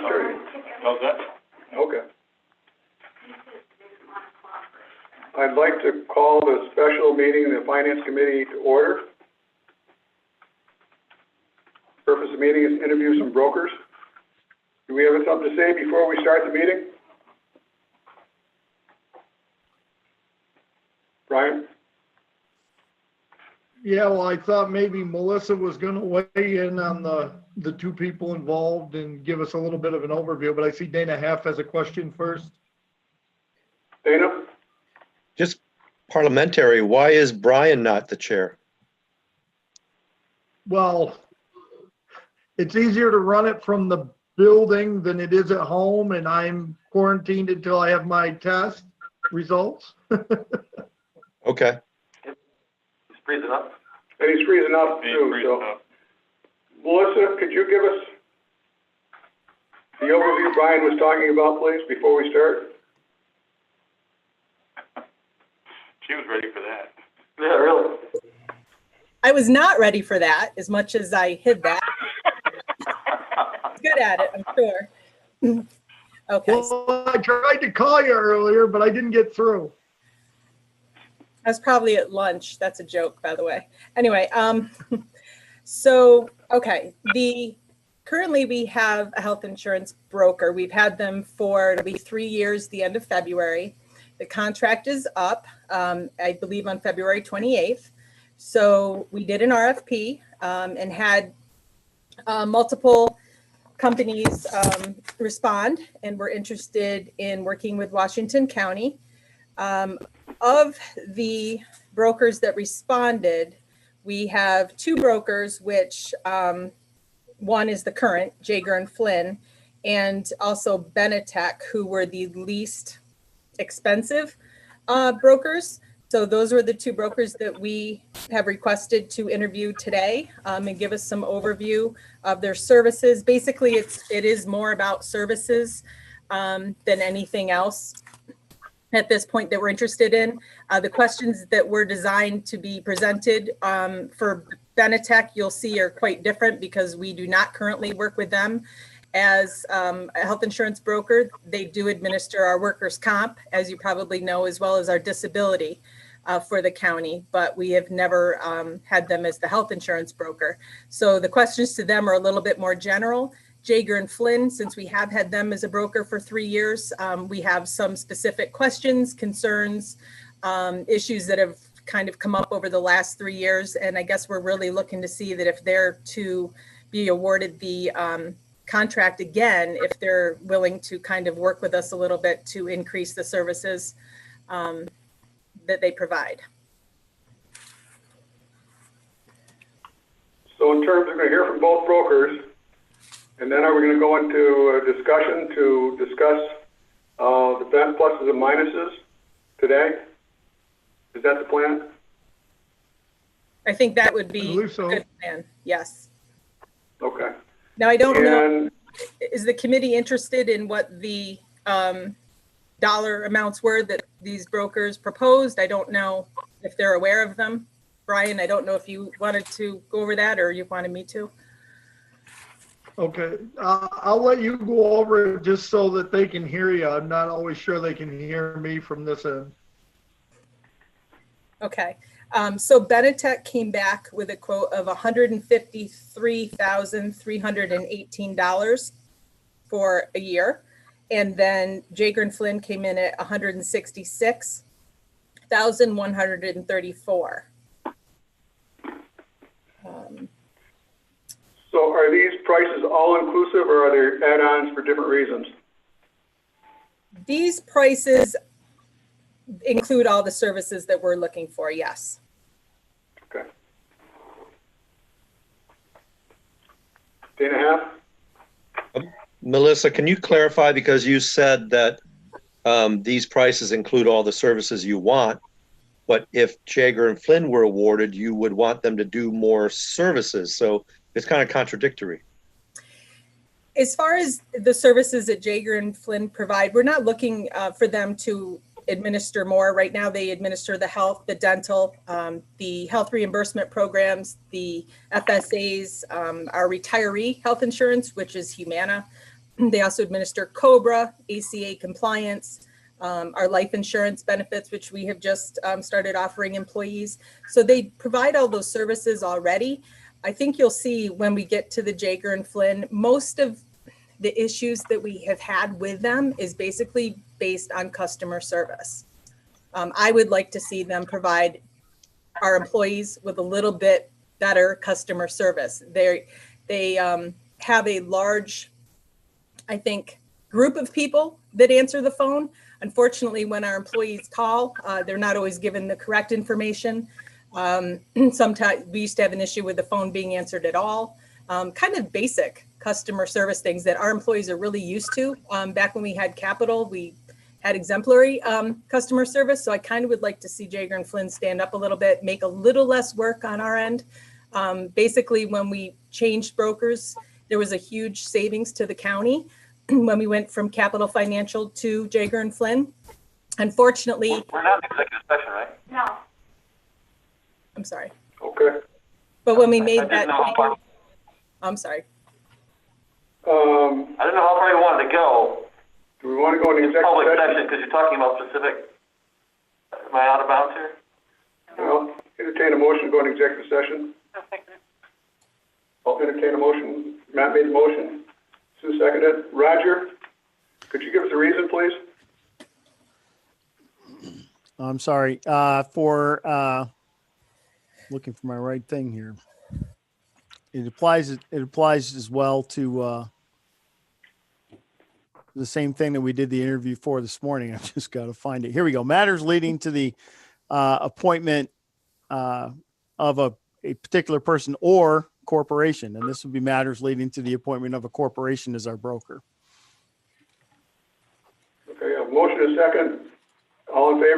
9:30. How's that? Okay. I'd like to call the special meeting of the Finance Committee to order. Purpose of the meeting is to interview some brokers. Do we have something to say before we start the meeting? Brian? Yeah, well, I thought maybe Melissa was going to weigh in on the two people involved and give us a little bit of an overview, but I see Dana Half has a question first. Dana? Just parliamentary, why is Brian not the chair? Well, it's easier to run it from the building than it is at home, and I'm quarantined until I have my test results. Okay. He's freezing up. And he's freezing up He's too, freezing so. up. Melissa, could you give us the overview Brian was talking about, please, before we start? She was ready for that. Yeah, really? I was not ready for that as much as I hid that. Good at it, I'm sure. Okay, Well, I tried to call you earlier, but I didn't get through. I was probably at lunch. That's a joke, by the way. Anyway, so, okay, currently we have a health insurance broker. We've had them for, it'll be 3 years, the end of February. The contract is up, I believe on February 28th. So we did an RFP and had multiple companies respond and were interested in working with Washington County. Of the brokers that responded, we have two brokers, which one is the current, Jaeger and Flynn, and also Benetech, who were the least expensive brokers. So those were the two brokers that we have requested to interview today and give us some overview of their services. Basically, it is more about services than anything else at this point that we're interested in. The questions that were designed to be presented for Benetech, you'll see are quite different because we do not currently work with them as a health insurance broker. They do administer our workers' comp, as you probably know, as well as our disability for the county, but we have never had them as the health insurance broker. So the questions to them are a little bit more general. Jaeger and Flynn, since we have had them as a broker for 3 years, we have some specific questions, concerns, issues that have kind of come up over the last 3 years. And I guess we're really looking to see that if they're to be awarded the contract again, if they're willing to kind of work with us a little bit to increase the services that they provide. So in terms, we're going to hear from both brokers, and then are we going to go into a discussion to discuss the pluses and minuses today? Is that the plan? I think that would I be a believe so. good plan, yes. Okay. Now, I don't know, And is the committee interested in what the dollar amounts were that these brokers proposed? I don't know if they're aware of them. Brian, I don't know if you wanted to go over that or you wanted me to. Okay, I'll let you go over it just so that they can hear you. I'm not always sure they can hear me from this end. Okay, so Benetech came back with a quote of $153,318 for a year. And then Jaeger and Flynn came in at $166,134. so are these prices all inclusive, or are there add-ons for different reasons? These prices include all the services that we're looking for, yes. Okay. Dana Half? Melissa, can you clarify, because you said that these prices include all the services you want, but if Jaeger and Flynn were awarded, you would want them to do more services. So it's kind of contradictory. As far as the services that Jaeger and Flynn provide, we're not looking for them to administer more. Right now, they administer the health, the dental, the health reimbursement programs, the FSAs, our retiree health insurance, which is Humana. They also administer COBRA, ACA compliance, our life insurance benefits, which we have just started offering employees. So they provide all those services already. I think you'll see when we get to the Jaeger and Flynn, most of the issues that we have had with them is basically based on customer service. I would like to see them provide our employees with a little bit better customer service. They have a large, I think, group of people that answer the phone. Unfortunately, when our employees call, they're not always given the correct information. Sometimes we used to have an issue with the phone being answered at all. Kind of basic customer service things that our employees are really used to. Back when we had Capital, we had exemplary customer service. So I kind of would like to see Jaeger and Flynn stand up a little bit, make a little less work on our end. Basically, when we changed brokers, there was a huge savings to the county when we went from Capital Financial to Jaeger and Flynn. Unfortunately, We're not in executive session, right? No. I'm sorry, Okay. but when we I made didn't that, know how far, I'm sorry. I didn't know how far you wanted to go Do we want to go into in public executive session, session? because you're talking about specific, am I out of bounds here? Well, entertain a motion to go into executive session. I'll entertain a motion. Matt made the motion. Sue seconded. Roger, could you give us a reason, please? I'm sorry, looking for my right thing here. It applies as well to the same thing that we did the interview for this morning. I've just got to find it. Here we go. Matters leading to the appointment of a particular person or corporation. And this would be matters leading to the appointment of a corporation as our broker. Okay, a motion and a second. All in favor?